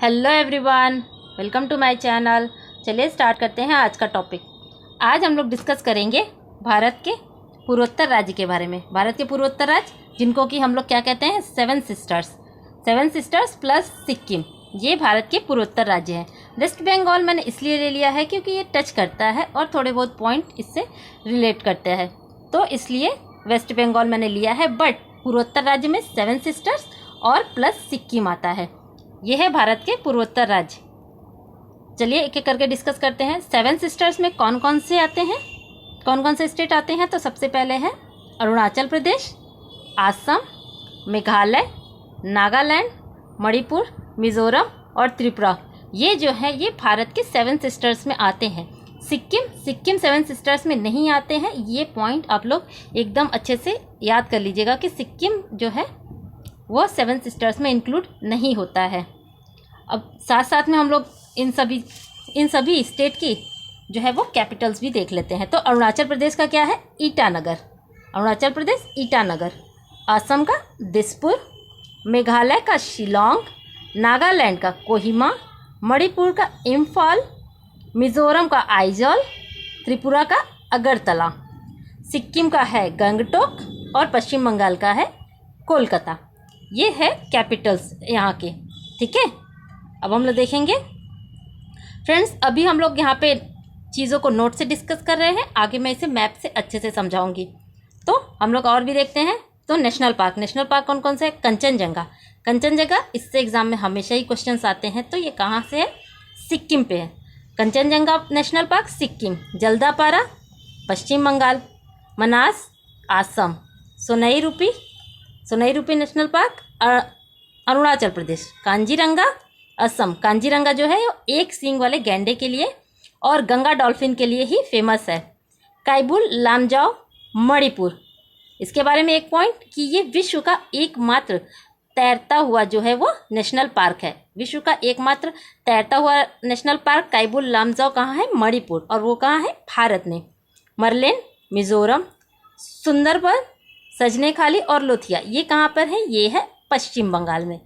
Hello everyone, welcome to my channel. चलिए start करते हैं आज का टॉपिक। आज हम लोग डिस्कस करेंगे भारत के पूर्वोत्तर राज्य के बारे में। भारत के पूर्वोत्तर राज्य जिनको कि हम लोग क्या कहते हैं, सेवन सिस्टर्स प्लस सिक्किम, ये भारत के पूर्वोत्तर राज्य हैं। वेस्ट बंगाल मैंने इसलिए ले लिया है क्योंकि ये टच करता है और थोड़े बहुत पॉइंट इससे रिलेट करते हैं, तो इसलिए वेस्ट बंगाल मैंने लिया है। बट पूर्वोत्तर राज्य में 7 सिस्टर्स और प्लस सिक्किम आता है। ये है भारत के पूर्वोत्तर राज्य। चलिए एक एक करके डिस्कस करते हैं। 7 सिस्टर्स में कौन कौन से आते हैं, कौन कौन से स्टेट आते हैं। तो सबसे पहले है अरुणाचल प्रदेश, आसम, मेघालय, नागालैंड, मणिपुर, मिजोरम और त्रिपुरा। ये जो है ये भारत के 7 सिस्टर्स में आते हैं। सिक्किम 7 सिस्टर्स में नहीं आते हैं। ये पॉइंट आप लोग एकदम अच्छे से याद कर लीजिएगा कि सिक्किम जो है वो 7 सिस्टर्स में इंक्लूड नहीं होता है। अब साथ साथ में हम लोग इन सभी स्टेट की जो है वो कैपिटल्स भी देख लेते हैं। तो अरुणाचल प्रदेश का क्या है, ईटानगर, अरुणाचल प्रदेश ईटानगर। असम का दिसपुर, मेघालय का शिलोंग, नागालैंड का कोहिमा, मणिपुर का इम्फाल, मिजोरम का आइजॉल, त्रिपुरा का अगरतला, सिक्किम का है गंगटोक और पश्चिम बंगाल का है कोलकाता। ये है कैपिटल्स यहाँ के, ठीक है। अब हम लोग देखेंगे फ्रेंड्स, अभी हम लोग यहाँ पे चीज़ों को नोट से डिस्कस कर रहे हैं, आगे मैं इसे मैप से अच्छे से समझाऊंगी। तो हम लोग और भी देखते हैं। तो नेशनल पार्क कौन कौन से है, कंचनजंगा, इससे एग्जाम में हमेशा ही क्वेश्चंस आते हैं। तो ये कहाँ से है, सिक्किम पे है। कंचनजंगा नेशनल पार्क सिक्किम, जल्दापारा पश्चिम बंगाल, मनास आसम, सोनाई रूपी नेशनल पार्क अरुणाचल प्रदेश, कांजीरंगा असम। कांजीरंगा जो है एक सींग वाले गैंडे के लिए और गंगा डॉल्फिन के लिए ही फेमस है। काइबुल लामजाओ मणिपुर, इसके बारे में एक पॉइंट कि ये विश्व का एकमात्र तैरता हुआ जो है वो नेशनल पार्क है। विश्व का एकमात्र तैरता हुआ नेशनल पार्क काइबुल लामजाओ कहाँ है, मणिपुर, और वो कहाँ है, भारत में। मरलेन मिजोरम, सुंदरबन, सजने खाली और लोथिया ये कहाँ पर है, ये है पश्चिम बंगाल में।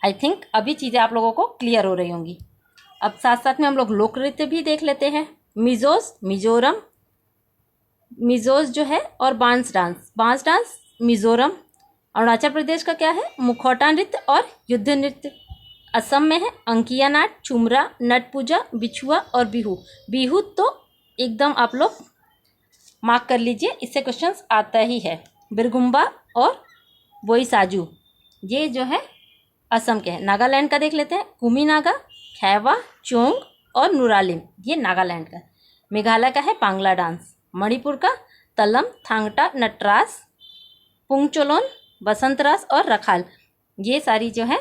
आई थिंक अभी चीज़ें आप लोगों को क्लियर हो रही होंगी। अब साथ साथ में हम लोग लोक नृत्य भी देख लेते हैं। मिजोज जो है और बांस डांस मिजोरम। अरुणाचल प्रदेश का क्या है, मुखौटा नृत्य और युद्ध नृत्य। असम में है अंकिया नाट, चुमरा, नट पूजा, बिछुआ और बिहू तो एकदम आप लोग मार्क कर लीजिए, इससे क्वेश्चंस आता ही है। बिरगुम्बा और बोईसाजू ये जो है असम के हैं। नागालैंड का देख लेते हैं, कुमी नागा, खैवा, चोंग और नुरालिम, ये नागालैंड का। मेघालय का है पांगला डांस। मणिपुर का तलम, थांगटा, नटरास, पुंगचोलोन, बसंतरास और रखाल, ये सारी जो है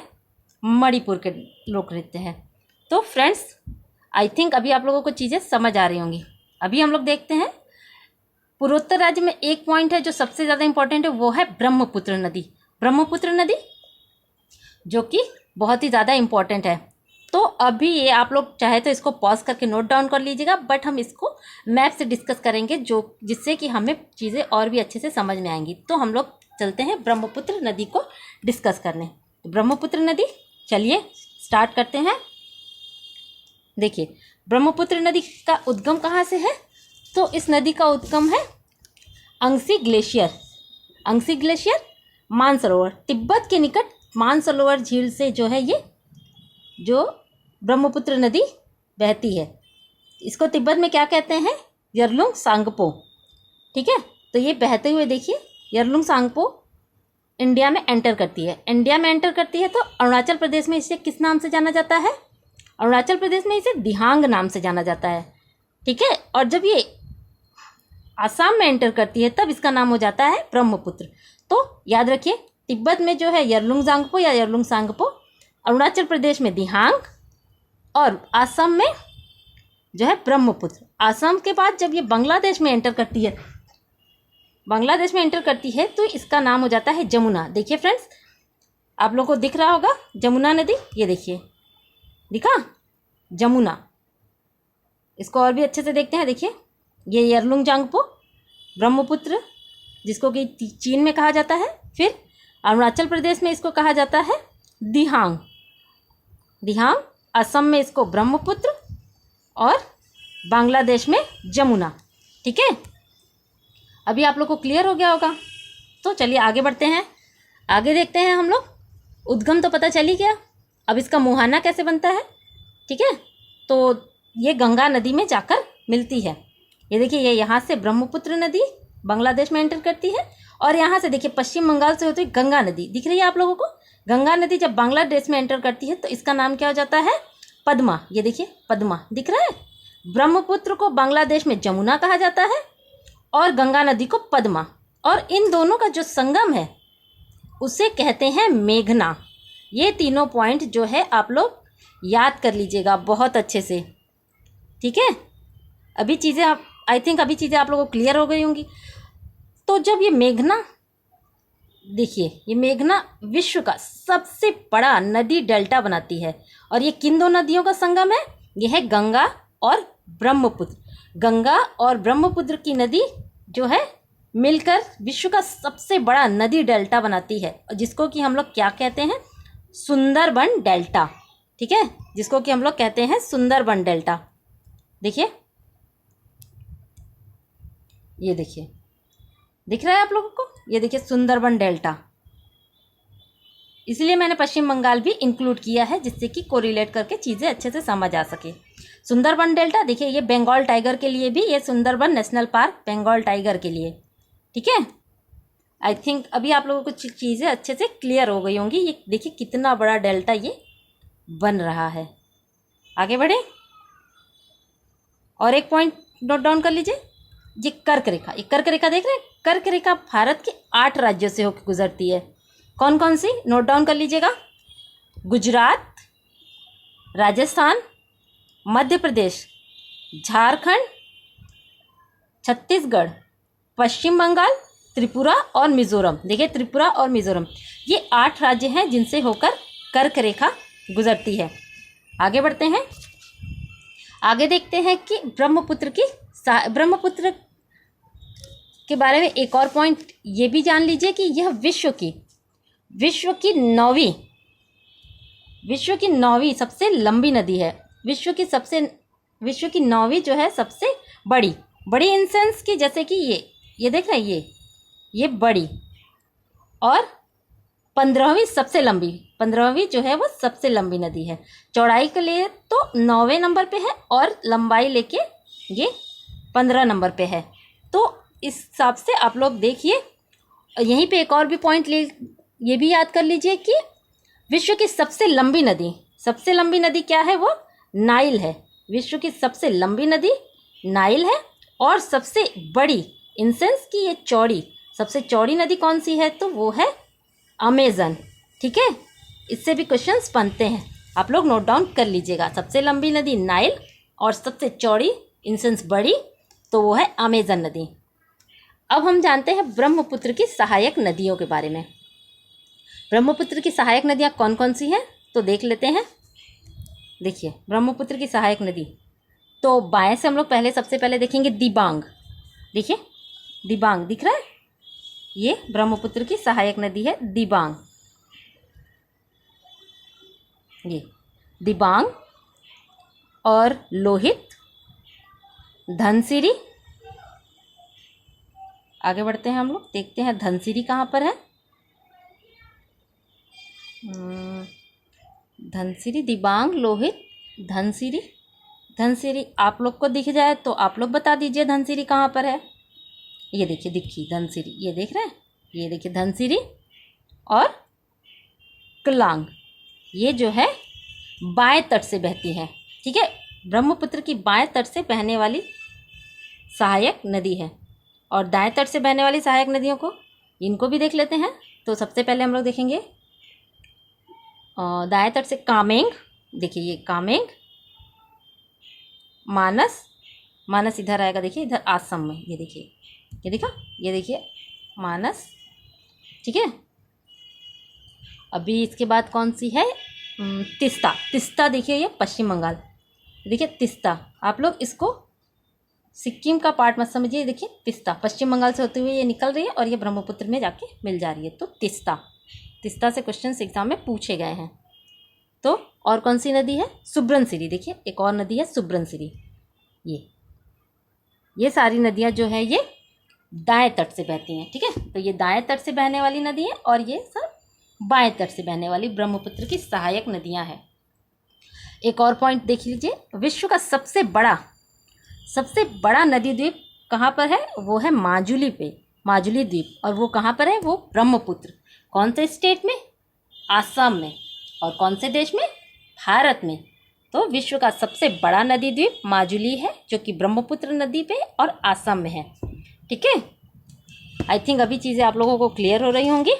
मणिपुर के लोक नृत्य हैं। तो फ्रेंड्स आई थिंक अभी आप लोगों को चीज़ें समझ आ रही होंगी। अभी हम लोग देखते हैं पूर्वोत्तर राज्य में एक पॉइंट है जो सबसे ज़्यादा इंपॉर्टेंट है, वो है ब्रह्मपुत्र नदी जो कि बहुत ही ज़्यादा इंपॉर्टेंट है। तो अभी ये आप लोग चाहे तो इसको पॉज करके नोट डाउन कर लीजिएगा, बट हम इसको मैप से डिस्कस करेंगे जिससे कि हमें चीज़ें और भी अच्छे से समझ में आएंगी। तो हम लोग चलते हैं ब्रह्मपुत्र नदी को डिस्कस करने। ब्रह्मपुत्र नदी, चलिए स्टार्ट करते हैं। देखिए ब्रह्मपुत्र नदी का उद्गम कहाँ से है, तो इस नदी का उद्गम है अंगसी ग्लेशियर मानसरोवर, तिब्बत के निकट मानसरोवर झील से जो है ये जो ब्रह्मपुत्र नदी बहती है। इसको तिब्बत में क्या कहते हैं, यरलुंग सांगपो, ठीक है। तो ये बहते हुए देखिए यरलुंग सांगपो इंडिया में एंटर करती है। तो अरुणाचल प्रदेश में इसे किस नाम से जाना जाता है, अरुणाचल प्रदेश में इसे दिहांग नाम से जाना जाता है, ठीक है। और जब ये आसाम में एंटर करती है तब इसका नाम हो जाता है ब्रह्मपुत्र। तो याद रखिए तिब्बत में जो है यरलुंग सांगपो या यरलुंग सांगपो, अरुणाचल प्रदेश में दिहांग और आसाम में जो है ब्रह्मपुत्र। आसाम के बाद जब ये बांग्लादेश में एंटर करती है तो इसका नाम हो जाता है जमुना। देखिए फ्रेंड्स आप लोगों को दिख रहा होगा जमुना नदी, ये देखिए दिखा जमुना। इसको और भी अच्छे से देखते हैं। देखिए ये यरलुंग सांगपो, ब्रह्मपुत्र जिसको कि चीन में कहा जाता है, फिर अरुणाचल प्रदेश में इसको कहा जाता है दिहांग। दिहांग, असम में इसको ब्रह्मपुत्र और बांग्लादेश में जमुना। ठीक है, अभी आप लोग को क्लियर हो गया होगा। तो चलिए आगे बढ़ते हैं, आगे देखते हैं हम लोग। उद्गम तो पता चल ही गया, अब इसका मुहाना कैसे बनता है। ठीक है, तो ये गंगा नदी में जाकर मिलती है। ये देखिए, ये यहाँ से ब्रह्मपुत्र नदी बांग्लादेश में एंटर करती है और यहाँ से देखिए पश्चिम बंगाल से होती है गंगा नदी। दिख रही है आप लोगों को? गंगा नदी जब बांग्लादेश में एंटर करती है तो इसका नाम क्या हो जाता है? पद्मा। ये देखिए पद्मा दिख रहा है। ब्रह्मपुत्र को बांग्लादेश में जमुना कहा जाता है और गंगा नदी को पद्मा, और इन दोनों का जो संगम है उसे कहते हैं मेघना। ये तीनों पॉइंट जो है आप लोग याद कर लीजिएगा बहुत अच्छे से। ठीक है, अभी चीज़ें आप लोगों को क्लियर हो गई होंगी। तो जब ये मेघना, देखिए ये मेघना विश्व का सबसे बड़ा नदी डेल्टा बनाती है, और ये किन दो नदियों का संगम है? ये है गंगा और ब्रह्मपुत्र। गंगा और ब्रह्मपुत्र की नदी जो है मिलकर विश्व का सबसे बड़ा नदी डेल्टा बनाती है, जिसको कि हम लोग क्या कहते हैं? सुंदरबन डेल्टा। ठीक है, जिसको कि हम लोग कहते हैं सुंदरबन डेल्टा। देखिए, ये देखिए दिख रहा है आप लोगों को? ये देखिए सुंदरबन डेल्टा। इसलिए मैंने पश्चिम बंगाल भी इंक्लूड किया है, जिससे कि कोरिलेट करके चीज़ें अच्छे से समझ आ सके। सुंदरबन डेल्टा देखिए, ये बंगाल टाइगर के लिए भी, ये Sundarban national park Bengal tiger के लिए। ठीक है, आई थिंक अभी आप लोगों को चीज़ें अच्छे से क्लियर हो गई होंगी। ये देखिए कितना बड़ा डेल्टा ये बन रहा है। आगे बढ़े और एक पॉइंट नोट डाउन कर लीजिए, ये कर्क रेखा। ये कर्क रेखा देख रहे हैं? कर्क रेखा भारत के 8 राज्यों से होकर गुजरती है। कौन कौन सी? नोट डाउन कर लीजिएगा। गुजरात, राजस्थान, मध्य प्रदेश, झारखंड, छत्तीसगढ़, पश्चिम बंगाल, त्रिपुरा और मिज़ोरम। देखिए त्रिपुरा और मिज़ोरम, ये 8 राज्य हैं जिनसे होकर कर्क रेखा गुजरती है। आगे बढ़ते हैं, आगे देखते हैं कि ब्रह्मपुत्र के बारे में एक और पॉइंट ये भी जान लीजिए कि यह विश्व की नौवीं सबसे लंबी नदी है। विश्व की नौवीं जो है सबसे बड़ी इन सेंस की, जैसे कि ये देख रहे हैं, ये बड़ी, और 15वीं सबसे लंबी, 15वीं जो है वो सबसे लंबी नदी है। चौड़ाई के लिए तो 9वें नंबर पे है और लंबाई लेके ये 15 नंबर पे है। तो इस हिसाब से आप लोग देखिए, यहीं पे एक और भी पॉइंट ये भी याद कर लीजिए कि विश्व की सबसे लंबी नदी क्या है? वो नाइल है। विश्व की सबसे लंबी नदी नाइल है, और सबसे बड़ी इन सेंस की ये सबसे चौड़ी नदी कौन सी है? तो वो है अमेज़न। ठीक है, इससे भी क्वेश्चंस बनते हैं, आप लोग नोट डाउन कर लीजिएगा। सबसे लंबी नदी नाइल और सबसे चौड़ी इन सेंस बड़ी, तो वो है अमेज़न नदी। अब हम जानते हैं ब्रह्मपुत्र की सहायक नदियों के बारे में। ब्रह्मपुत्र की सहायक नदियाँ कौन कौन सी हैं तो देख लेते हैं। देखिए ब्रह्मपुत्र की सहायक नदी, तो बाएं से हम लोग सबसे पहले देखेंगे दिबांग। देखिए दिबांग दिख रहा है, ये ब्रह्मपुत्र की सहायक नदी है दिबांग। ये दिबांग और लोहित, धनसिरी। आगे बढ़ते हैं हम लोग, देखते हैं धनसिरी कहाँ पर है। धनसिरी, दिबांग, लोहित, धनसिरी आप लोग को दिख जाए तो आप लोग बता दीजिए धनसिरी कहाँ पर है। ये देखिए दिखी धनसिरी, ये देख रहे हैं, ये देखिए धनसिरी और केलांग, ये जो है बाएं तट से बहती है। ठीक है, ब्रह्मपुत्र की बाएं तट से बहने वाली सहायक नदी है। और दाएं तट से बहने वाली सहायक नदियों को, इनको भी देख लेते हैं। तो सबसे पहले हम लोग देखेंगे दाएं तट से कामेंग। देखिए ये कामेंग, मानस इधर आएगा, देखिए इधर आसम में, ये देखिए, ये देखा, ये देखिए मानस। ठीक है, अभी इसके बाद कौन सी है? तिस्ता देखिए, ये पश्चिम बंगाल। देखिए तिस्ता, आप लोग इसको सिक्किम का पार्ट मत समझिए। देखिए तिस्ता पश्चिम बंगाल से होते हुए ये निकल रही है और ये ब्रह्मपुत्र में जाके मिल जा रही है, तो तिस्ता तीस्ता से क्वेश्चन एग्जाम में पूछे गए हैं। तो और कौन सी नदी है? सुब्रनसिरी। देखिए एक और नदी है सुब्रनसिरी। ये सारी नदियाँ जो है ये दाएं तट से बहती हैं। ठीक है, तो ये दाएं तट से बहने वाली नदी है और ये सब बाएं तट से बहने वाली ब्रह्मपुत्र की सहायक नदियां हैं। एक और पॉइंट देख लीजिए, विश्व का सबसे बड़ा नदी द्वीप कहाँ पर है? वो है माजुली द्वीप। और वो कहाँ पर है? वो ब्रह्मपुत्र। कौन से स्टेट में? आसाम में। और कौन से देश में? भारत में। तो विश्व का सबसे बड़ा नदी द्वीप माजुली है, जो कि ब्रह्मपुत्र नदी पे और आसाम में है। ठीक है, आई थिंक अभी चीज़ें आप लोगों को क्लियर हो रही होंगी।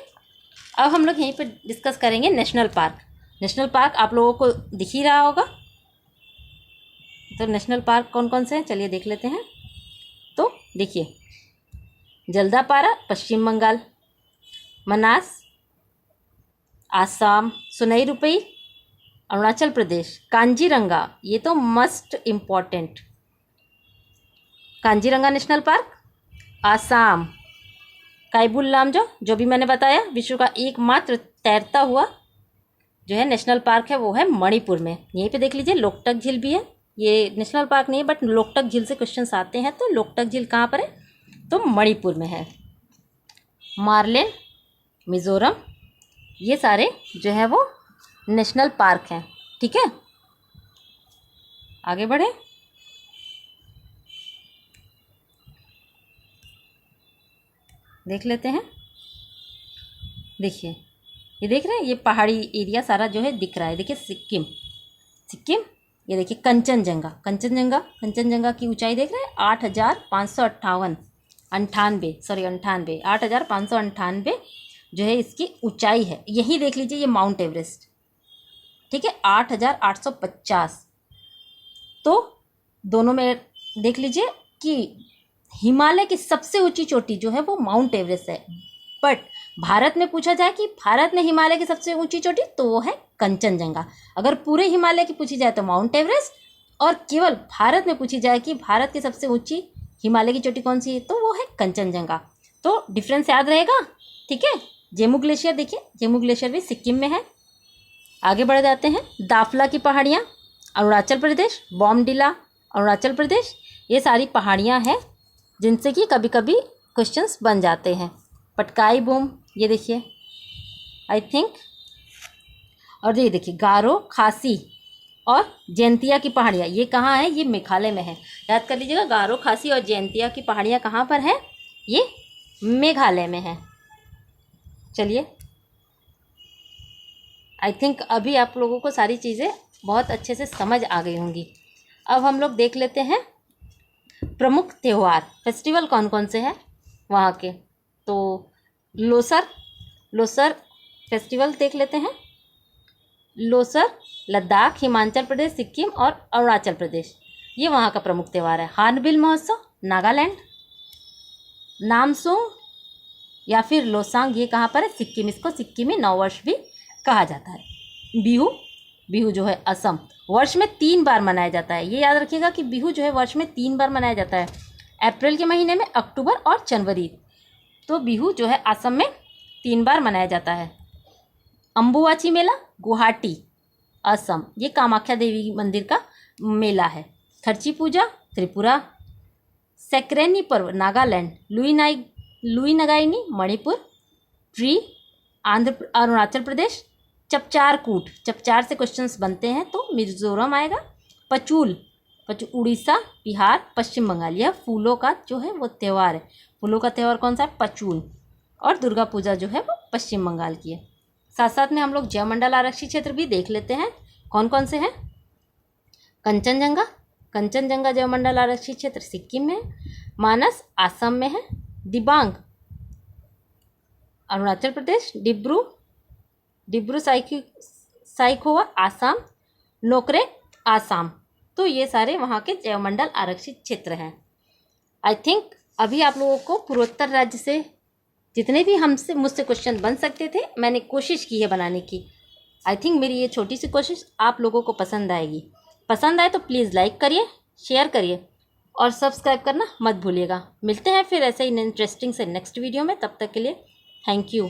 अब हम लोग यहीं पे डिस्कस करेंगे नेशनल पार्क। नेशनल पार्क आप लोगों को दिख ही रहा होगा। तो नेशनल पार्क कौन कौन से हैं चलिए देख लेते हैं। तो देखिए, जल्दापारा पश्चिम बंगाल, मनास आसाम, सुनई रुपई अरुणाचल प्रदेश, कांजीरंगा ये तो must important, Kaziranga national park Assam, Keibul Lamjao जो भी मैंने बताया विश्व का एकमात्र तैरता हुआ जो है नेशनल पार्क है वो है मणिपुर में। यहीं पे देख लीजिए लोकटक झील भी है। ये नेशनल पार्क नहीं है बट लोकटक झील से क्वेश्चंस आते हैं। तो लोकटक झील कहाँ पर है? तो मणिपुर में है। मार्लेन मिज़ोरम, ये सारे जो है वो नेशनल पार्क हैं। ठीक है, आगे बढ़े। देख लेते हैं। देखिए ये देख रहे हैं, ये पहाड़ी एरिया सारा जो है दिख रहा है। देखिए सिक्किम, ये देखिए कंचनजंगा की ऊंचाई देख रहे हैं 8,598 जो है इसकी ऊंचाई है। यही देख लीजिए ये माउंट एवरेस्ट। ठीक है, 8,850। तो दोनों में देख लीजिए कि हिमालय की सबसे ऊंची चोटी जो है वो माउंट एवरेस्ट है। बट भारत में पूछा जाए कि भारत में हिमालय की सबसे ऊंची चोटी तो वो है कंचनजंगा। अगर पूरे हिमालय की पूछी जाए तो माउंट एवरेस्ट, और केवल भारत में पूछी जाए कि भारत की सबसे ऊंची हिमालय की चोटी कौन सी है तो वो है कंचनजंगा। तो डिफरेंस याद रहेगा। ठीक है, जेमू ग्लेशियर देखिए, जेमू ग्लेशियर भी सिक्किम में है। आगे बढ़ जाते हैं। दाफला की पहाड़ियाँ अरुणाचल प्रदेश, बॉमडिला अरुणाचल प्रदेश, ये सारी पहाड़ियाँ हैं जिनसे कि कभी कभी क्वेश्चंस बन जाते हैं। पटकाई बूम ये देखिए आई थिंक, और ये देखिए गारो खासी और जैंतिया की पहाड़ियाँ, ये कहाँ है? ये मेघालय में है। याद कर लीजिएगा, गारो खासी और जैंतिया की पहाड़ियाँ कहाँ पर है? ये मेघालय में है। चलिए, आई थिंक अभी आप लोगों को सारी चीज़ें बहुत अच्छे से समझ आ गई होंगी। अब हम लोग देख लेते हैं प्रमुख त्यौहार, फेस्टिवल कौन कौन से हैं वहाँ के। तो लोसर फेस्टिवल देख लेते हैं। लोसर लद्दाख, हिमाचल प्रदेश, सिक्किम और अरुणाचल प्रदेश, ये वहाँ का प्रमुख त्यौहार है। हार्नबिल महोत्सव नागालैंड, नामसूंग या फिर लोसांग ये कहाँ पर है? सिक्किम। इसको सिक्किमी नववर्ष भी कहा जाता है। बिहू जो है असम, वर्ष में 3 बार मनाया जाता है। ये याद रखिएगा कि बिहू जो है वर्ष में 3 बार मनाया जाता है, अप्रैल के महीने में, अक्टूबर और जनवरी। तो बिहू जो है असम में 3 बार मनाया जाता है। अम्बुवाची मेला गुवाहाटी असम, ये कामाख्या देवी मंदिर का मेला है। थर्ची पूजा त्रिपुरा, सैक्रेनी पर्व नागालैंड, लुई नगाइनी मणिपुर, ट्री अरुणाचल प्रदेश, चपचार से क्वेश्चंस बनते हैं तो मिजोरम आएगा। पचूल उड़ीसा, बिहार, पश्चिम बंगाल। यह फूलों का जो है वो त्यौहार है। फूलों का त्यौहार कौन सा है? पचूल। और दुर्गा पूजा जो है वो पश्चिम बंगाल की है। साथ साथ में हम लोग जयमंडल आरक्षित क्षेत्र भी देख लेते हैं कौन कौन से हैं। कंचनजंगा जयमंडल आरक्षित क्षेत्र सिक्किम में है। मानस आसाम में है। दिबांग अरुणाचल प्रदेश, डिब्रू साइखोवा आसाम, नोकरेक आसाम। तो ये सारे वहाँ के जयमंडल आरक्षित क्षेत्र हैं। आई थिंक अभी आप लोगों को पूर्वोत्तर राज्य से जितने भी मुझसे क्वेश्चन बन सकते थे मैंने कोशिश की है बनाने की। आई थिंक मेरी ये छोटी सी कोशिश आप लोगों को पसंद आएगी। पसंद आए तो प्लीज़ लाइक करिए, शेयर करिए और सब्सक्राइब करना मत भूलिएगा। मिलते हैं फिर ऐसे ही इंटरेस्टिंग से नेक्स्ट वीडियो में। तब तक के लिए थैंक यू।